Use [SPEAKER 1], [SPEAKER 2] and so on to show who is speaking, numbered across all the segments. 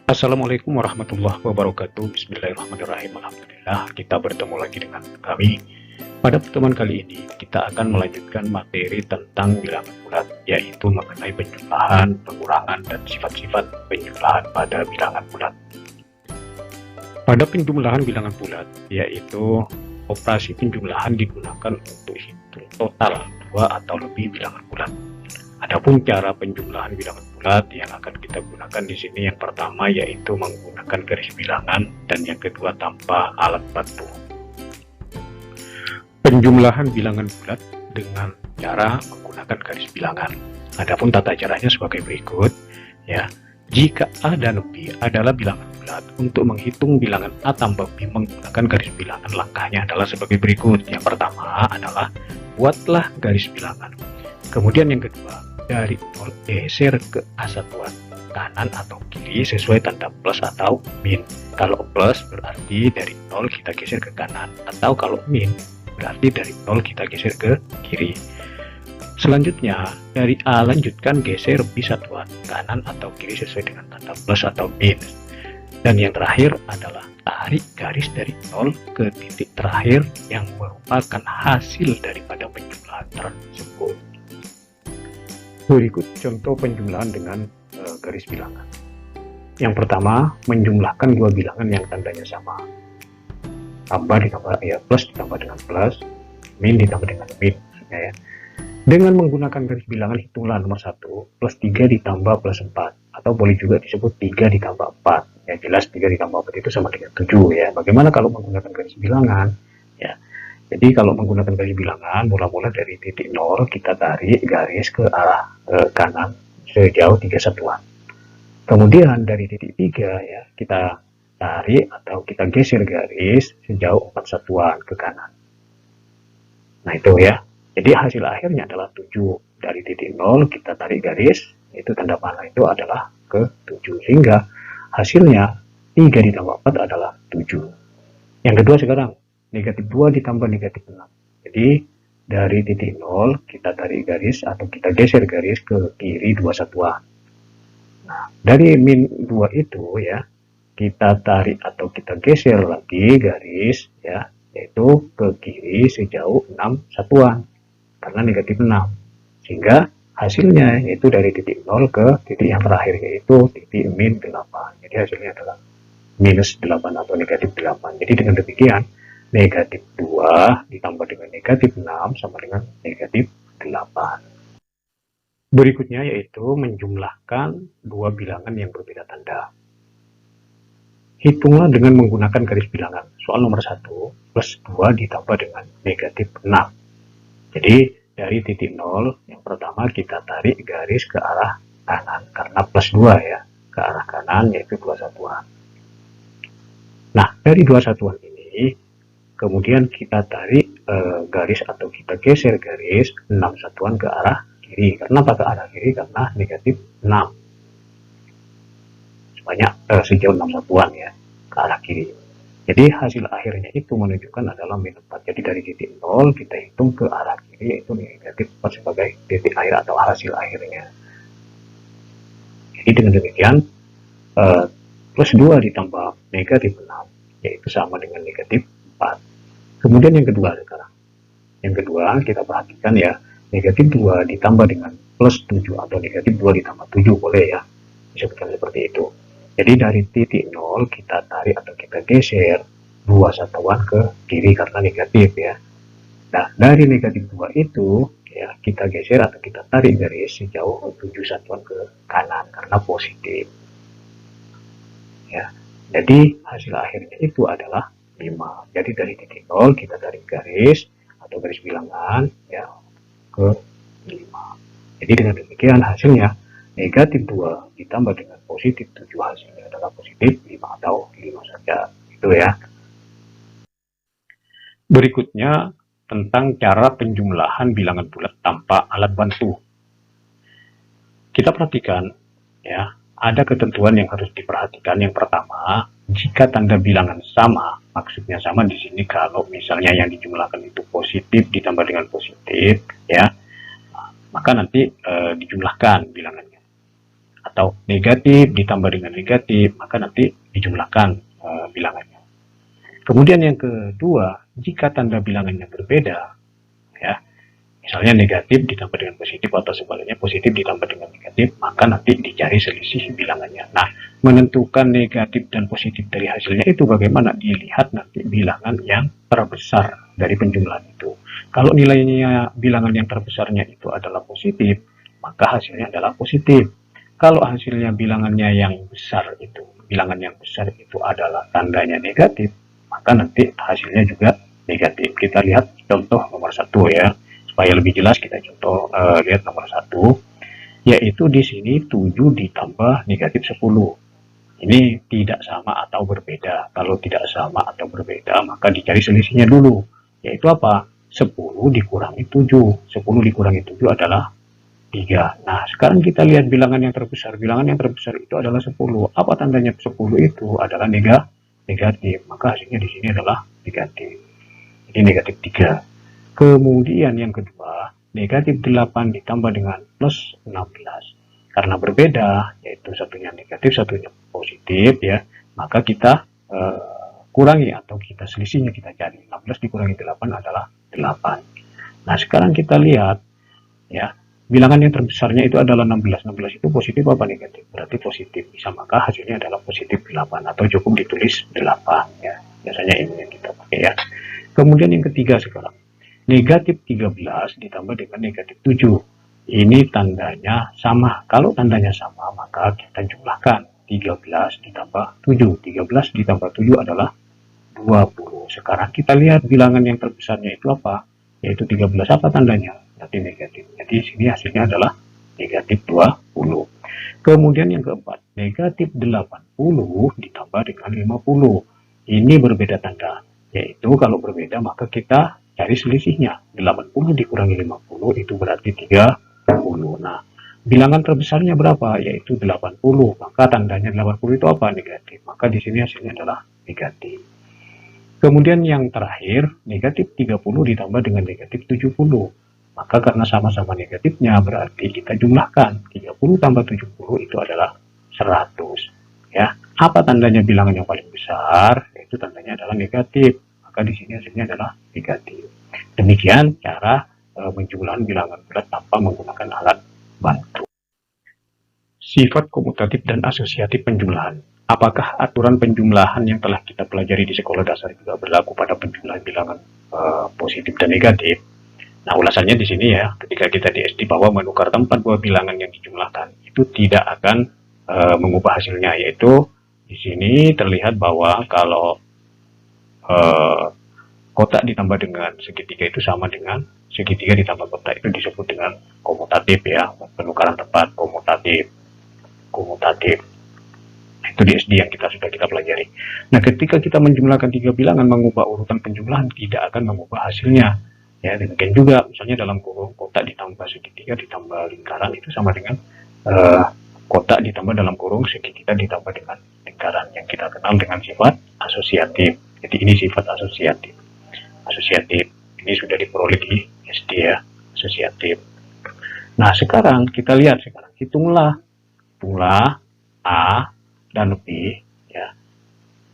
[SPEAKER 1] Assalamualaikum warahmatullahi wabarakatuh. Bismillahirrahmanirrahim. Alhamdulillah, kita bertemu lagi dengan kami. Pada pertemuan kali ini, kita akan melanjutkan materi tentang bilangan bulat, yaitu mengenai penjumlahan, pengurangan, dan sifat-sifat penjumlahan pada bilangan bulat. Pada penjumlahan bilangan bulat, yaitu operasi penjumlahan digunakan untuk hitung total dua atau lebih bilangan bulat. Adapun cara penjumlahan bilangan bulat yang akan kita gunakan di sini, yang pertama yaitu menggunakan garis bilangan, dan yang kedua tanpa alat bantu. Penjumlahan bilangan bulat dengan cara menggunakan garis bilangan. Adapun tata caranya sebagai berikut, ya. Jika A dan B adalah bilangan bulat, untuk menghitung bilangan A tambah B menggunakan garis bilangan, langkahnya adalah sebagai berikut. Yang pertama adalah buatlah garis bilangan. Kemudian yang kedua, dari 0 geser ke A satuan, kanan atau kiri sesuai tanda plus atau min. Kalau plus berarti dari 0 kita geser ke kanan, atau kalau min berarti dari 0 kita geser ke kiri. Selanjutnya, dari A lanjutkan geser B satuan, kanan atau kiri sesuai dengan tanda plus atau min. Dan yang terakhir adalah tarik garis dari 0 ke titik terakhir yang merupakan hasil daripada penjumlahan tersebut. Berikut contoh penjumlahan dengan garis bilangan. Yang pertama, menjumlahkan dua bilangan yang tandanya sama. Tambah ditambah, ya, plus ditambah dengan plus, min ditambah dengan min, ya. Dengan menggunakan garis bilangan, hitunglah nomor 1 plus 3 ditambah plus 4, atau boleh juga disebut 3 ditambah 4. Ya, jelas 3 ditambah 4 itu sama dengan 7, ya. Bagaimana kalau menggunakan garis bilangan? Ya. Jadi kalau menggunakan garis bilangan, mula-mula dari titik 0 kita tarik garis ke arah kanan sejauh 3 satuan. Kemudian dari titik 3 ya, kita tarik atau kita geser garis sejauh 4 satuan ke kanan. Nah itu ya. Jadi hasil akhirnya adalah 7. Dari titik 0 kita tarik garis, itu tanda panah itu adalah ke 7. Sehingga hasilnya 3 ditambah 4 adalah 7. Yang kedua sekarang, negatif 2 ditambah negatif 6. Jadi dari titik 0 kita tarik garis atau kita geser garis ke kiri 2 satuan. Nah, dari min 2 itu ya, kita tarik atau kita geser lagi garis ya, yaitu ke kiri sejauh 6 satuan. Karena negatif 6, sehingga hasilnya yaitu dari titik 0 ke titik yang terakhir, yaitu titik min 8. Jadi hasilnya adalah minus 8 atau negatif 8. Jadi dengan demikian, negatif 2 ditambah dengan negatif 6 sama dengan negatif 8. Berikutnya yaitu menjumlahkan dua bilangan yang berbeda tanda. Hitunglah dengan menggunakan garis bilangan. Soal nomor 1, plus 2 ditambah dengan negatif 6. Jadi dari titik 0 yang pertama kita tarik garis ke arah kanan karena plus 2 ya, ke arah kanan yaitu 2 satuan. Nah dari 2 satuan ini kemudian kita tarik garis atau kita geser garis 6 satuan ke arah kiri. Kenapa ke arah kiri? Karena negatif 6 sebanyak sejauh 6 satuan ya, ke arah kiri. Jadi hasil akhirnya itu menunjukkan adalah min 4. Jadi dari titik 0 kita hitung ke arah kiri yaitu negatif 4 sebagai titik akhir atau hasil akhirnya. Jadi dengan demikian plus 2 ditambah negatif 6 yaitu sama dengan negatif 4. Kemudian yang kedua sekarang. Yang kedua kita perhatikan ya, negatif 2 ditambah dengan plus 7 atau negatif 2 ditambah 7 boleh ya, disebutkan seperti itu. Jadi dari titik 0 kita tarik atau kita geser 2 satuan ke kiri karena negatif ya. Nah dari negatif 2 itu ya kita geser atau kita tarik garis sejauh 7 satuan ke kanan karena positif. Ya. Jadi hasil akhirnya itu adalah 5. Jadi dari titik 0 kita tarik garis atau garis bilangan ya ke 5. Jadi dengan demikian hasilnya negatif 2 ditambah dengan positif 7, hasilnya adalah positif 5 atau 5 saja. Itu ya. Berikutnya tentang cara penjumlahan bilangan bulat tanpa alat bantu. Kita perhatikan ya, ada ketentuan yang harus diperhatikan. Yang pertama, jika tanda bilangan sama, maksudnya sama di sini kalau misalnya yang dijumlahkan itu positif ditambah dengan positif ya, maka nanti dijumlahkan bilangannya. atau negatif ditambah dengan negatif, maka nanti dijumlahkan bilangannya. Kemudian yang kedua, jika tanda bilangannya berbeda, ya, misalnya negatif ditambah dengan positif atau sebaliknya positif ditambah dengan negatif, maka nanti dicari selisih bilangannya. Nah, menentukan negatif dan positif dari hasilnya itu bagaimana? Dilihat nanti bilangan yang terbesar dari penjumlahan itu. Kalau nilainya bilangan yang terbesarnya itu adalah positif, maka hasilnya adalah positif. Kalau hasilnya bilangannya yang besar itu, bilangan yang besar itu adalah tandanya negatif, maka nanti hasilnya juga negatif. Kita lihat contoh nomor 1 ya, supaya lebih jelas kita contoh lihat nomor 1, yaitu di sini 7 ditambah negatif 10. Ini tidak sama atau berbeda. Kalau tidak sama atau berbeda, maka dicari selisihnya dulu, yaitu apa? 10 dikurangi 7. 10 dikurangi 7 adalah 3. Nah, sekarang kita lihat bilangan yang terbesar. Bilangan yang terbesar itu adalah 10. Apa tandanya 10 itu adalah negatif. Maka hasilnya di sini adalah negatif. Ini negatif 3. Kemudian yang kedua, negatif 8 ditambah dengan plus 16. Karena berbeda, yaitu satunya negatif, satunya positif ya, maka kita kurangi atau kita selisihnya kita cari. 16 dikurangi 8 adalah 8. Nah, sekarang kita lihat ya, bilangan yang terbesarnya itu adalah 16. 16 itu positif apa negatif? Berarti positif. Bisa maka hasilnya adalah positif 8 atau cukup ditulis 8 ya. Biasanya ini yang kita pakai ya. Kemudian yang ketiga sekarang, negatif 13 ditambah dengan negatif 7. Ini tandanya sama. Kalau tandanya sama, maka kita jumlahkan 13 ditambah 7. 13 ditambah 7 adalah 20. Sekarang kita lihat bilangan yang terbesarnya itu apa? Yaitu 13. Apa tandanya? Nanti negatif. Jadi sini hasilnya adalah negatif 20. Kemudian yang keempat, negatif 80 ditambah dengan 50. Ini berbeda tanda. Yaitu kalau berbeda, maka kita cari selisihnya. 80 dikurangi 50 itu berarti 30. Nah, bilangan terbesarnya berapa? Yaitu 80. Maka tandanya 80 itu apa? Negatif. Maka di sini hasilnya adalah negatif. Kemudian yang terakhir, negatif 30 ditambah dengan negatif 70. Maka karena sama-sama negatifnya, berarti kita jumlahkan. 30 tambah 70 itu adalah 100. Ya, apa tandanya bilangan yang paling besar? Yaitu tandanya adalah negatif. Maka di sini hasilnya adalah negatif. Demikian cara menjumlahkan bilangan bulat tanpa menggunakan alat bantu. Sifat komutatif dan asosiatif penjumlahan. Apakah aturan penjumlahan yang telah kita pelajari di sekolah dasar juga berlaku pada penjumlahan bilangan positif dan negatif? Nah, ulasannya di sini ya, ketika kita di SD bahwa menukar tempat dua bilangan yang dijumlahkan itu tidak akan mengubah hasilnya, yaitu di sini terlihat bahwa kalau kotak ditambah dengan segitiga itu sama dengan segitiga ditambah kotak, itu disebut dengan komutatif ya, penukaran tempat komutatif. Itu di SD yang sudah kita pelajari. Nah, ketika kita menjumlahkan tiga bilangan, mengubah urutan penjumlahan tidak akan mengubah hasilnya. Ya, demikian juga misalnya dalam kurung kotak ditambah segitiga ditambah lingkaran itu sama dengan kotak ditambah dalam kurung segitiga ditambah dengan lingkaran yang kita kenal dengan sifat asosiatif. Jadi ini sifat asosiatif. Asosiatif ini sudah diperoleh di SD ya, asosiatif. Nah, sekarang kita lihat, hitunglah A dan B ya.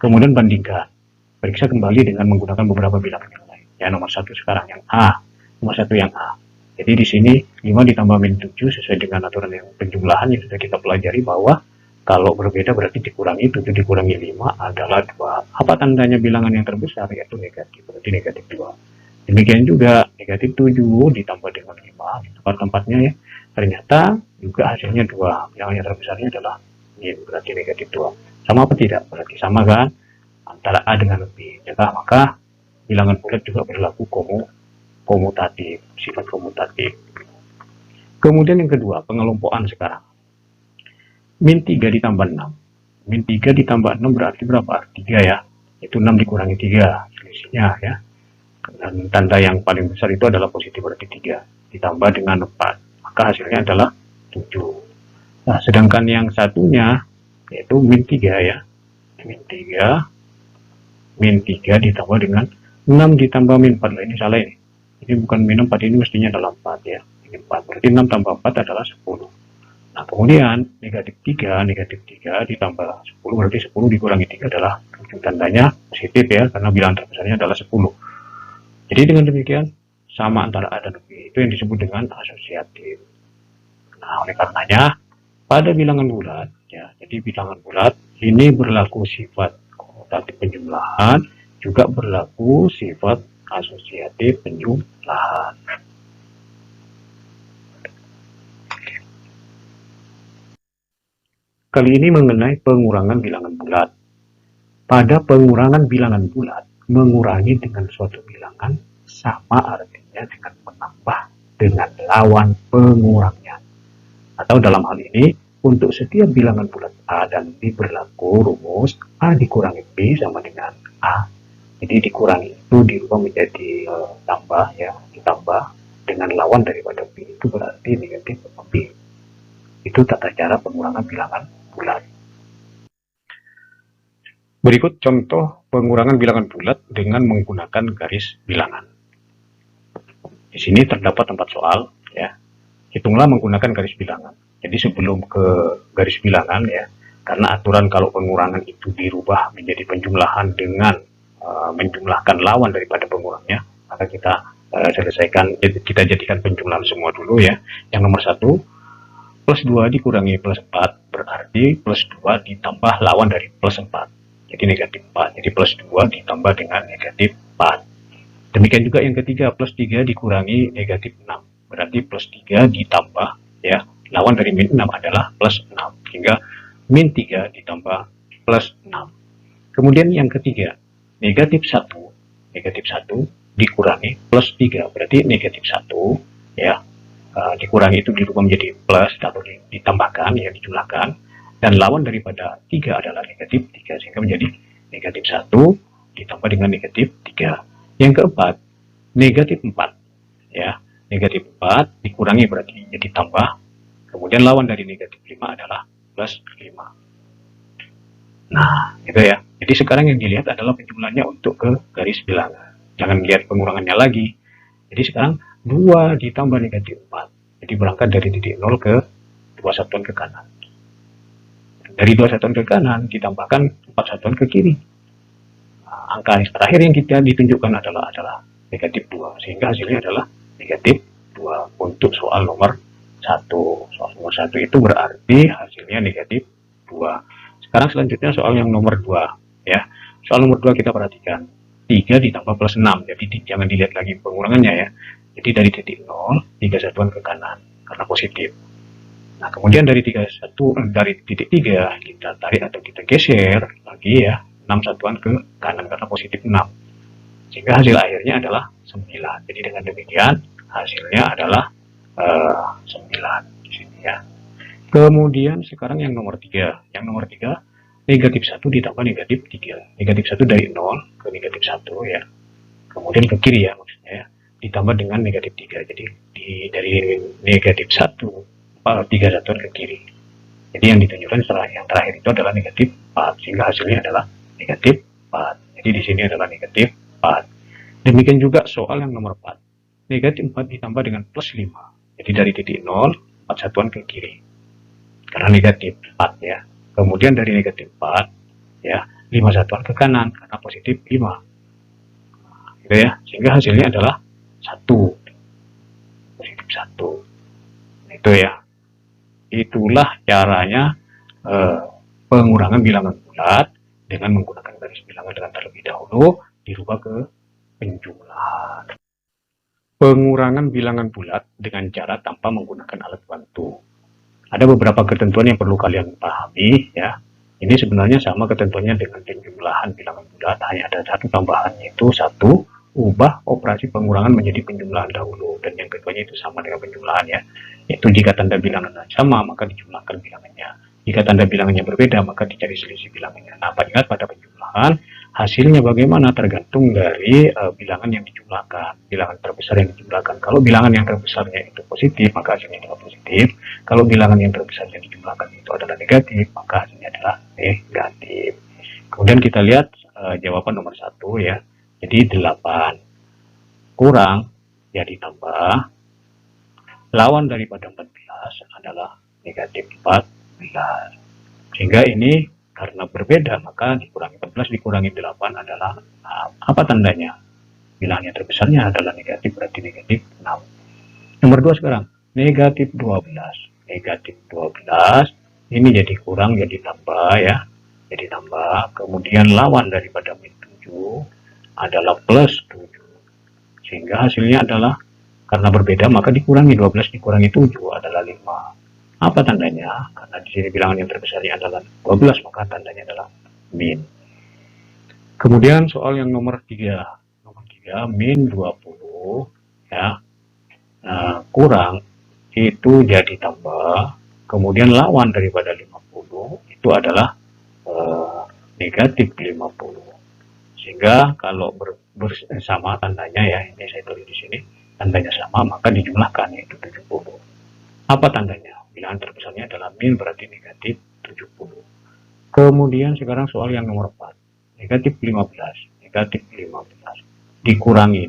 [SPEAKER 1] Kemudian bandingkan. Periksa kembali dengan menggunakan beberapa bilangan yang lain. Ya, nomor 1 sekarang yang A. Nomor 1 yang A. Jadi di sini 5 ditambah min 7 sesuai dengan aturan yang penjumlahan yang sudah kita pelajari bahwa kalau berbeda berarti dikurangi 7 dikurangi 5 adalah 2. Apa tandanya bilangan yang terbesar? Yaitu negatif. Berarti negatif 2. Demikian juga negatif 7 ditambah dengan 5 di tempat-tempatnya ya. Ternyata juga hasilnya 2. Bilangan yang terbesarnya adalah min, berarti negatif 2. Sama apa tidak? Berarti sama kan? Antara A dengan B. Ya, maka bilangan bulat juga berlaku komutatif, sifat komutatif. Kemudian yang kedua, pengelompokan sekarang. Min 3 ditambah 6. Min 3 ditambah 6 berarti berapa? 3 ya. Itu 6 dikurangi 3 selisihnya ya. Dan tanda yang paling besar itu adalah positif, berarti 3 ditambah dengan 4. Maka hasilnya adalah 7. Nah, sedangkan yang satunya yaitu min 3 ya. Min 3 ditambah dengan 6 ditambah min 4. Nah, ini salah ini. Ini bukan min 4, ini mestinya adalah 4 ya. Ini 4. Berarti 6 tambah 4 adalah 10. Nah, kemudian negatif 3 ditambah 10 berarti 10 dikurangi 3 adalah 7, tandanya positif ya, karena bilangan terbesarnya adalah 10. Jadi dengan demikian, sama antara A dan B itu yang disebut dengan asosiatif. Nah, oleh karenanya, pada bilangan bulat, ya, jadi bilangan bulat ini berlaku sifat komutatif penjumlahan, juga berlaku sifat asosiatif penjumlahan. Kali ini mengenai pengurangan bilangan bulat. Pada pengurangan bilangan bulat, mengurangi dengan suatu bilangan sama artinya dengan menambah dengan lawan pengurangnya. Atau dalam hal ini, untuk setiap bilangan bulat A dan B berlaku rumus A dikurangi B sama dengan A. Jadi dikurangi itu dirubah menjadi tambah ya, ditambah dengan lawan daripada B itu berarti negatif B. Itu tata cara pengurangan bilangan bulat. Berikut contoh pengurangan bilangan bulat dengan menggunakan garis bilangan. Di sini terdapat 4 soal ya. Hitunglah menggunakan garis bilangan. Jadi sebelum ke garis bilangan ya, karena aturan kalau pengurangan itu dirubah menjadi penjumlahan dengan menjumlahkan lawan daripada pengurangnya, maka kita selesaikan, kita jadikan penjumlahan semua dulu ya. Yang nomor 1, plus 2 dikurangi plus 4 berarti plus 2 ditambah lawan dari plus 4. Jadi negatif 4. Jadi plus 2 ditambah dengan negatif 4. Demikian juga yang ketiga, plus 3 dikurangi negatif 6. Berarti plus 3 ditambah, ya, lawan dari min 6 adalah plus 6. Hingga min 3 ditambah plus 6. Kemudian yang ketiga, negatif 1. Negatif 1 dikurangi plus 3. Berarti negatif 1, ya, dikurangi itu dirubah menjadi plus atau ditambahkan, ya, dijumlahkan. Dan lawan daripada 3 adalah negatif 3, sehingga menjadi negatif 1 ditambah dengan negatif 3. Yang keempat, negatif 4. Ya, negatif 4 dikurangi berarti jadi tambah. Kemudian lawan dari negatif 5 adalah plus 5. Nah, gitu ya. Jadi sekarang yang dilihat adalah penjumlahannya untuk ke garis bilangan. Jangan lihat pengurangannya lagi. Jadi sekarang 2 ditambah negatif 4. Jadi berangkat dari titik 0 ke 2 satuan ke kanan. Dari 2 satuan ke kanan ditambahkan 4 satuan ke kiri. Nah, angka yang terakhir yang kita ditunjukkan adalah negatif 2, sehingga hasilnya adalah negatif 2 untuk soal nomor 1. Soal nomor 1 itu berarti hasilnya negatif 2. Sekarang selanjutnya soal yang nomor 2 ya. Soal nomor 2 kita perhatikan 3 ditambah plus 6, jadi jangan dilihat lagi pengurangannya ya. Jadi dari titik 0 3 satuan ke kanan karena positif. Nah, kemudian dari dari titik 3 kita tarik atau kita geser lagi ya, 6 satuan ke kanan karena positif 6. Sehingga hasil akhirnya adalah 9. Jadi dengan demikian hasilnya adalah 9 di sini ya. Kemudian sekarang yang nomor 3. Yang nomor 3, negatif 1 ditambah negatif 3. Negatif 1 dari 0 ke negatif 1 ya. Kemudian ke kiri ya maksudnya ya. Ditambah dengan negatif 3. Jadi dari negatif 1 3 satuan ke kiri. Jadi yang ditunjukkan setelah yang terakhir itu adalah negatif 4, sehingga hasilnya adalah negatif 4. Jadi di sini adalah negatif 4. Demikian juga soal yang nomor 4. Negatif 4 ditambah dengan plus 5. Jadi dari titik 0, 4 satuan ke kiri. Karena negatif 4 ya. Kemudian dari negatif 4 ya, 5 satuan ke kanan karena positif 5. Gitu ya. Sehingga hasilnya adalah 1. Positif 1. Itu ya. Itulah caranya pengurangan bilangan bulat dengan menggunakan garis bilangan dengan terlebih dahulu dirubah ke penjumlahan. Pengurangan bilangan bulat dengan cara tanpa menggunakan alat bantu. Ada beberapa ketentuan yang perlu kalian pahami ya. Ini sebenarnya sama ketentuannya dengan penjumlahan bilangan bulat, hanya ada satu tambahan, yaitu 1, ubah operasi pengurangan menjadi penjumlahan dahulu, dan yang keduanya itu sama dengan penjumlahan ya, yaitu jika tanda bilangan sama maka dijumlahkan bilangannya, jika tanda bilangannya berbeda maka dicari selisih bilangannya. Nah, ingat pada penjumlahan hasilnya bagaimana tergantung dari bilangan yang dijumlahkan, bilangan terbesar yang dijumlahkan. Kalau bilangan yang terbesarnya itu positif maka hasilnya adalah positif, kalau bilangan yang terbesar yang dijumlahkan itu adalah negatif maka hasilnya adalah negatif. Kemudian kita lihat jawaban nomor 1 ya. Jadi 8 kurang ya ditambah lawan daripada 14 adalah negatif 14. Sehingga ini karena berbeda, maka dikurangi 14 dikurangi 8 adalah 6. Apa tandanya? Bilangnya terbesarnya adalah negatif, berarti negatif 6. Nomor 2 sekarang, negatif 12. Negatif 12, ini jadi kurang, jadi tambah ya. Jadi tambah, kemudian lawan daripada min 7 adalah plus 7. Sehingga hasilnya adalah, karena berbeda, maka dikurangi 12 dikurangi 7 adalah 5. Apa tandanya? Karena di sini bilangan yang terbesarnya adalah 12, maka tandanya adalah min. Kemudian soal yang nomor 3. Nomor 3, min 20 ya. Nah, kurang itu jadi tambah, kemudian lawan daripada 50 itu adalah negatif 50. Sehingga kalau bersama tandanya ya, ini saya tulis di sini, tandanya sama, maka dijumlahkan yaitu 70. Apa tandanya? Bilangan terbesarnya adalah min, berarti negatif 70. Kemudian sekarang soal yang nomor 4. Negatif 15. Negatif 15. Dikurangi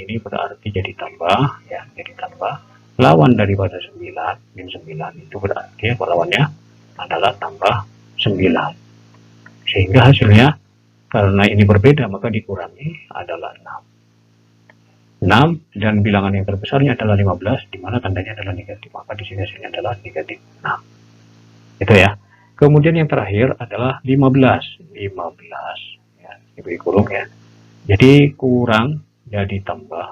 [SPEAKER 1] ini berarti jadi tambah ya, jadi tambah. Lawan daripada 9, min 9 itu berarti lawannya adalah tambah 9. Sehingga hasilnya karena ini berbeda maka dikurangi adalah 6. 6 dan bilangan yang terbesarnya adalah 15, di mana tandanya adalah negatif, maka di sini hasilnya adalah negatif 6. Itu ya. Kemudian yang terakhir adalah 15. 15 ya, diberi kurung ya. Jadi kurang jadi tambah,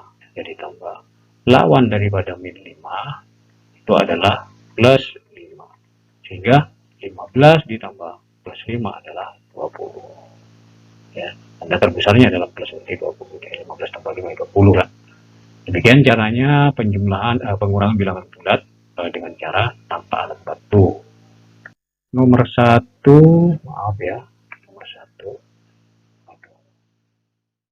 [SPEAKER 1] lawan daripada min 5 itu adalah plus 5. Sehingga 15 ditambah plus 5 adalah 20. Ya, tanda terbesarnya adalah plus 20. Jadi 15 tambah 5 20 kan. Demikian caranya pengurangan bilangan bulat dengan cara tanpa alat bantu. Nomor 1, maaf ya, nomor 1.